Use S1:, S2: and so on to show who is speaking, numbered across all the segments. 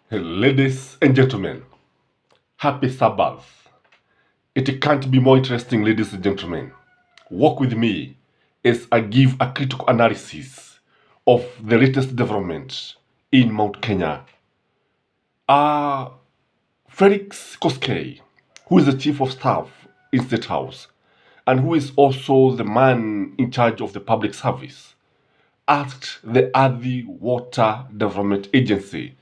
S1: Ladies and gentlemen, happy Sabbath. It can't be more interesting, ladies and gentlemen. Walk with me as I give a critical analysis of the latest development in Mount Kenya. Felix Koskei, who is the chief of staff in State House and who is also the man in charge of the public service, asked the Adi Water Development Agency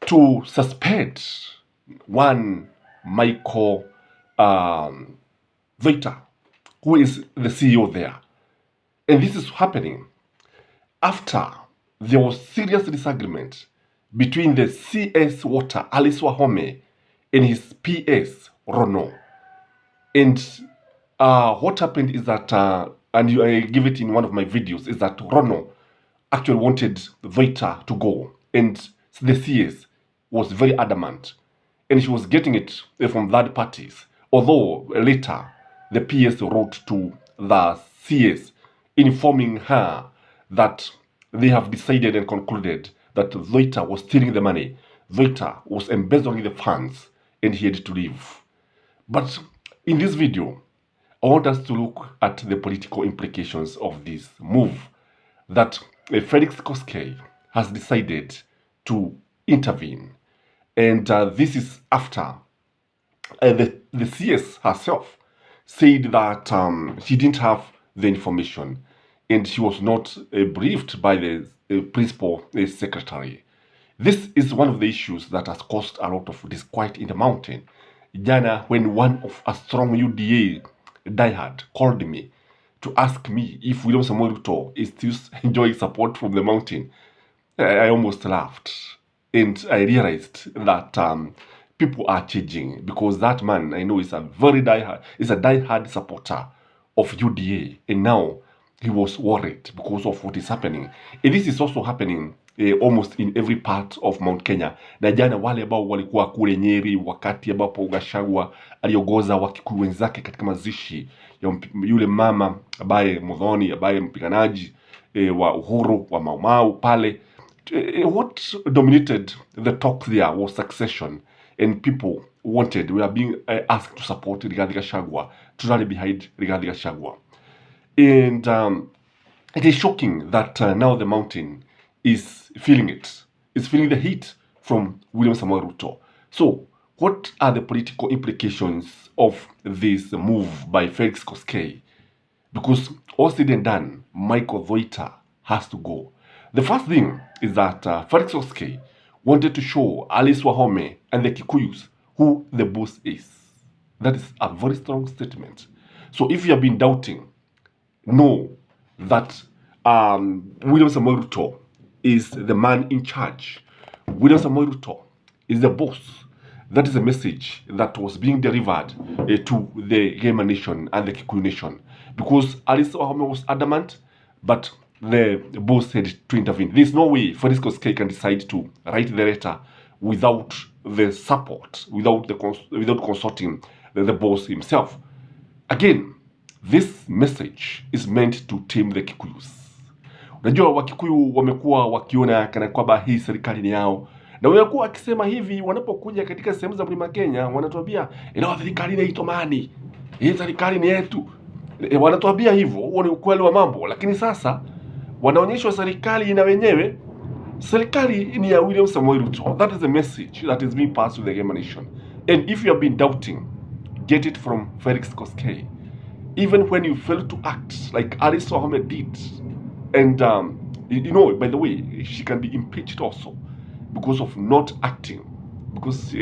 S1: to suspend one Michael Thuita, who is the CEO there. And this is happening after there was serious disagreement between the CS Water, Aliswa Home, and his PS, Rono. And what happened is that, and I give it in one of my videos, is that Rono actually wanted Thuita to go. And the CS was very adamant, and she was getting it from third parties. Although later the PS wrote to the CS informing her that they have decided and concluded that Thuita was stealing the money, Thuita was embezzling the funds, and he had to leave. But in this video, I want us to look at the political implications of this move that Felix Koskei has decided to intervene. And this is after the CS herself said that she didn't have the information and she was not briefed by the principal secretary. This is one of the issues that has caused a lot of disquiet in the mountain. Jana, when one of a strong UDA diehard called me to ask me if William Samoei Ruto is still enjoying support from the mountain, I almost laughed. And I realized that people are changing, because that man I know is a diehard supporter of UDA, and now he was worried because of what is happening. And this is also happening almost in every part of Mount Kenya. Na jana wale ambao walikuwa kule Nyeri wakati ambapo Gachagua aliongoza Wakikuyu wenzake katika mazishi ya yule mama ambaye Muthoni ambaye mpiganaji wa uhuru wa Mau Mau pale. What dominated the talk there was succession, and people were being asked to support Rigathi Gachagua, to rally behind Rigathi Gachagua. And it is shocking that now the mountain is feeling it. It's feeling the heat from William Samoei Ruto. So what are the political implications of this move by Felix Koskei? Because all said and done, Michael Thuita has to go. The first thing is that Felix Koskei wanted to show Alice Wahome and the Kikuyus who the boss is. That is a very strong statement. So if you have been doubting, know that William Samoei Ruto is the man in charge. William Samoei Ruto is the boss. That is a message that was being delivered to the Gema nation and the Kikuyu nation. Because Alice Wahome was adamant, but the boss had to intervene. There's no way Felix Koskei can decide to write the letter without the support, without consulting the boss himself. Again, this message is meant to tame the Kikuyus. Unajua Wakikuyu wamekuwa wakiona kana kwamba hii serikali ni yao, na wamekuwa wakisema hivi wanapokuja katika sehemu za Mlima Kenya, wanatuambia ina serikali ni itomani, hii serikali ni yetu. Wanatuambia hivyo, huo ni ukweli wa mambo. Lakini sasa wanaonyeshwa serikali ina wenyewe. Serikali ni ya William Samoei Ruto. That is the message that is being passed to the Gema nation. And if you have been doubting, get it from Felix Koskei. Even when you fail to act like Alice Wahome did, and you know, by the way, she can be impeached also because of not acting. Because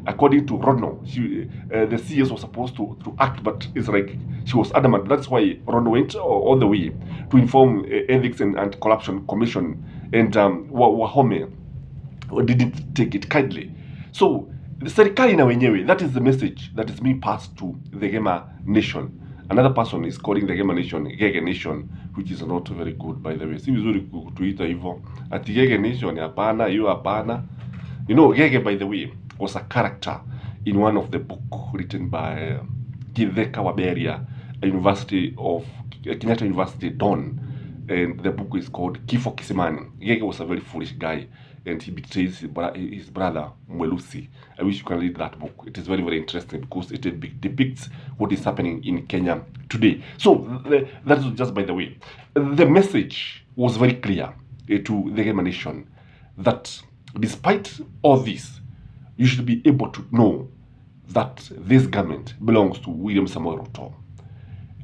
S1: according to Rono, the CS was supposed to act, but it's like she was adamant. That's why Rono went all the way to inform Ethics and Anti-Corruption Commission, and Wahome didn't take it kindly. So the serikali na wenyewe, that is the message that is being passed to the Gema nation. Another person is calling the Gema nation Gege nation, which is not very good, by the way. Si vizuri kutuita hivyo ati Gege nation, hapana, hiyo hapana. You know, Gege, by the way, was a character in one of the book written by Githeka Waberia, Kenyatta University Don. and the book is called Kifo Kisimani. Yeye was a very foolish guy, and he betrays his brother Mwelusi. I wish you can read that book. It is very, very interesting because it depicts what is happening in Kenya today. So that is just by the way. The message was very clear to the Kenyan nation that despite all this, you should be able to know that this government belongs to William Samoei Ruto.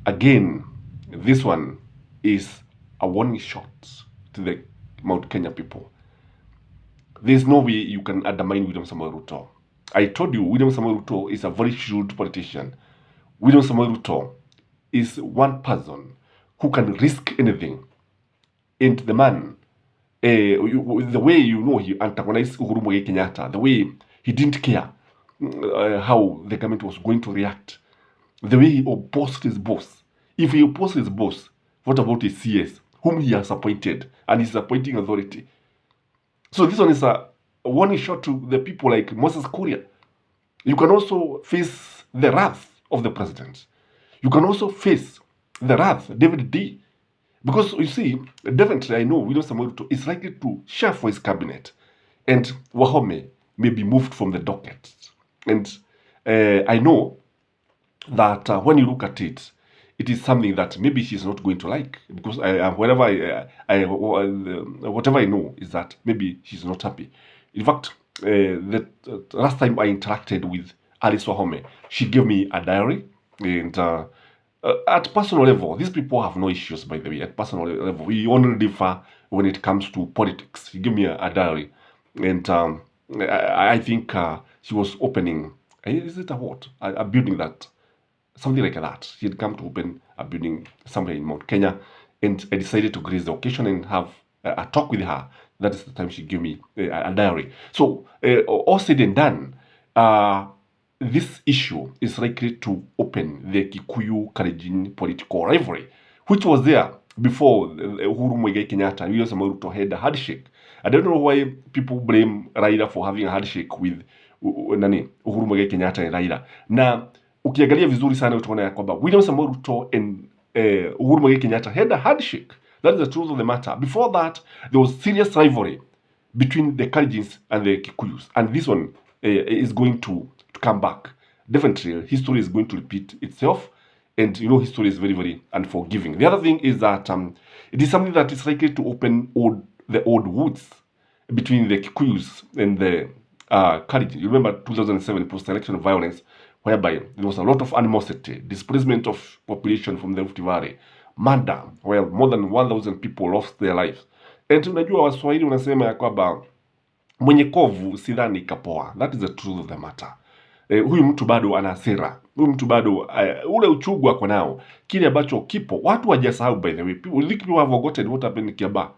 S1: Again, this one is a warning shot to the Mount Kenya people. There's no way you can undermine William Samoei Ruto. I told you, William Samoei Ruto is a very shrewd politician. William Samoei Ruto is one person who can risk anything. And the man, the way he antagonized Uhuru Muigai Kenyatta, the way he didn't care how the government was going to react, the way he opposed his boss. If he opposed his boss, what about his CS, whom he has appointed, and his appointing authority? So this one is a warning shot to the people like Moses Kuria. You can also face the wrath of the president. You can also face the wrath of David D. Because you see, definitely I know William Samoei Ruto is likely to share for his cabinet, and Wahome may be moved from the docket. And I know that when you look at it, it is something that maybe she's not going to like, because whatever I know is that maybe she's not happy. In fact, the last time I interacted with Alice Wahome, she gave me a diary, and at personal level, these people have no issues, by the way. At personal level, we only differ when it comes to politics. She gave me a diary, and I think she was opening, is it a what? A building that, something like that. She had come to open a building somewhere in Mount Kenya, and I decided to grace the occasion and have a talk with her. That is the time she gave me a diary. So, all said and done, this issue is likely to open the Kikuyu-Kalenjin political rivalry, which was there before Uhuru Muigai Kenyatta and William Samoei Ruto had a handshake. I don't know why people blame Raila for having a handshake with Uhuru Muigai Kenyatta and Raila. Na ukiangalia vizuri sana utaona ya kwamba William Samoei Ruto and Uhuru Muigai Kenyatta had a handshake. That is the truth of the matter. Before that, there was serious rivalry between the Kalenjins and the Kikuyus, and this one is going to come back. Definitely, history is going to repeat itself, and history is very, very unforgiving. The other thing is that it is something that is likely to open the old wounds between the Kikuyus and the Kalenjin. You remember 2007 post-election violence, whereby there was a lot of animosity, displacement of population from the Rift Valley, murder, where more than 1,000 people lost their lives. And unajua Waswahili unasema ya kwamba mwenye kovu sidhani kapoa. That is the truth of the matter. Huyu mtu bado ana hasira. Huyu mtu bado ule uchugu ako nao. Kile ambacho kipo, watu hawajasahau, by the way. You think people have forgotten what happened in Kiambaa?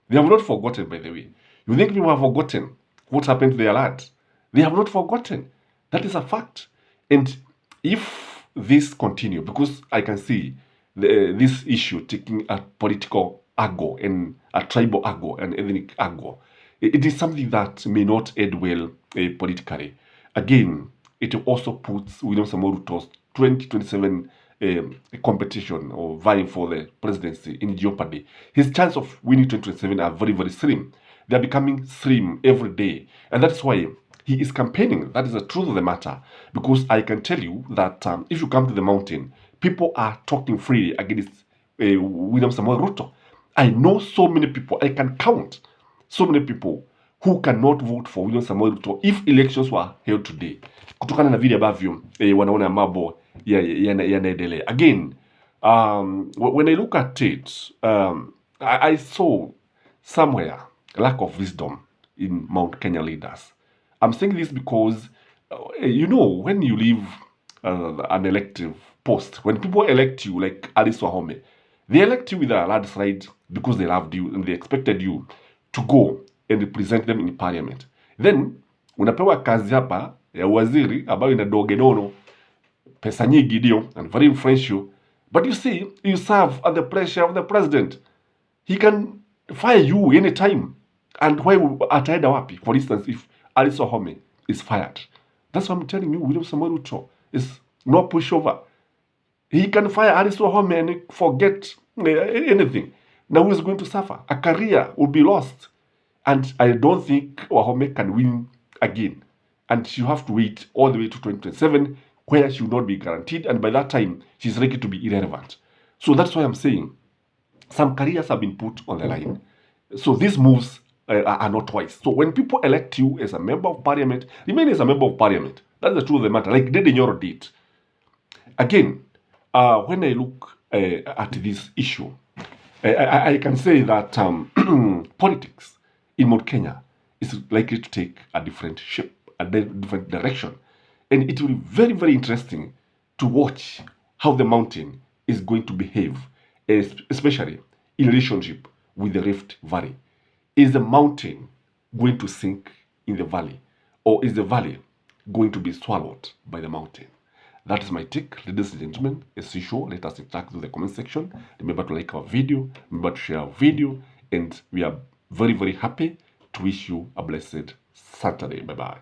S1: They have not forgotten, by the way. You think people have forgotten what happened to their land? They have not forgotten. That is a fact. And if this continue, because I can see this issue taking a political angle and a tribal angle and ethnic angle, it is something that may not end well politically. Again, it also puts William Samoei Ruto's 2027 competition or vying for the presidency in jeopardy. His chance of winning 2027 are very, very slim. They are becoming slim every day. And that's why he is campaigning. That is the truth of the matter. Because I can tell you that if you come to the mountain, people are talking freely against William Samoei Ruto. I know so many people, I can count so many people who cannot vote for William Samoei Ruto if elections were held today. Kutokana na vile ambavyo wanaona mambo yanaendelea. Again, when I look at it, I saw somewhere lack of wisdom in Mount Kenya leaders. I'm saying this because, when you leave an elective post, when people elect you, like Alice Wahome, they elect you with a landslide because they loved you and they expected you to go and represent them in parliament. Then, unapewa kazi hapa ya waziri ambayo ina dogenono, pesa nyingi ndio, and very influential. But you see, you serve at the pressure of the president. He can fire you anytime. And why ataenda wapi? For instance, if Alice Wahome is fired, that's what I'm telling you. William Samoei Ruto is no pushover. He can fire Alice Wahome and forget anything. Now who is going to suffer? A career will be lost. And I don't think Wahome can win again. And she'll have to wait all the way to 2027, where she will not be guaranteed. And by that time, she's likely to be irrelevant. So that's why I'm saying some careers have been put on the line. So these moves are not wise. So when people elect you as a member of parliament, remain as a member of parliament. That's the truth of the matter, like Dede Nyoro did. Again, when I look at this issue, I can say that politics in Mount Kenya is likely to take a different shape, a different direction. And it will be very, very interesting to watch how the mountain is going to behave, especially in relationship with the Rift Valley. Is the mountain going to sink in the valley, or is the valley going to be swallowed by the mountain? That is my take, ladies and gentlemen. As usual, let us interact with the comment section. Remember to like our video, remember to share our video, and we are very, very happy to wish you a blessed Saturday. Bye-bye.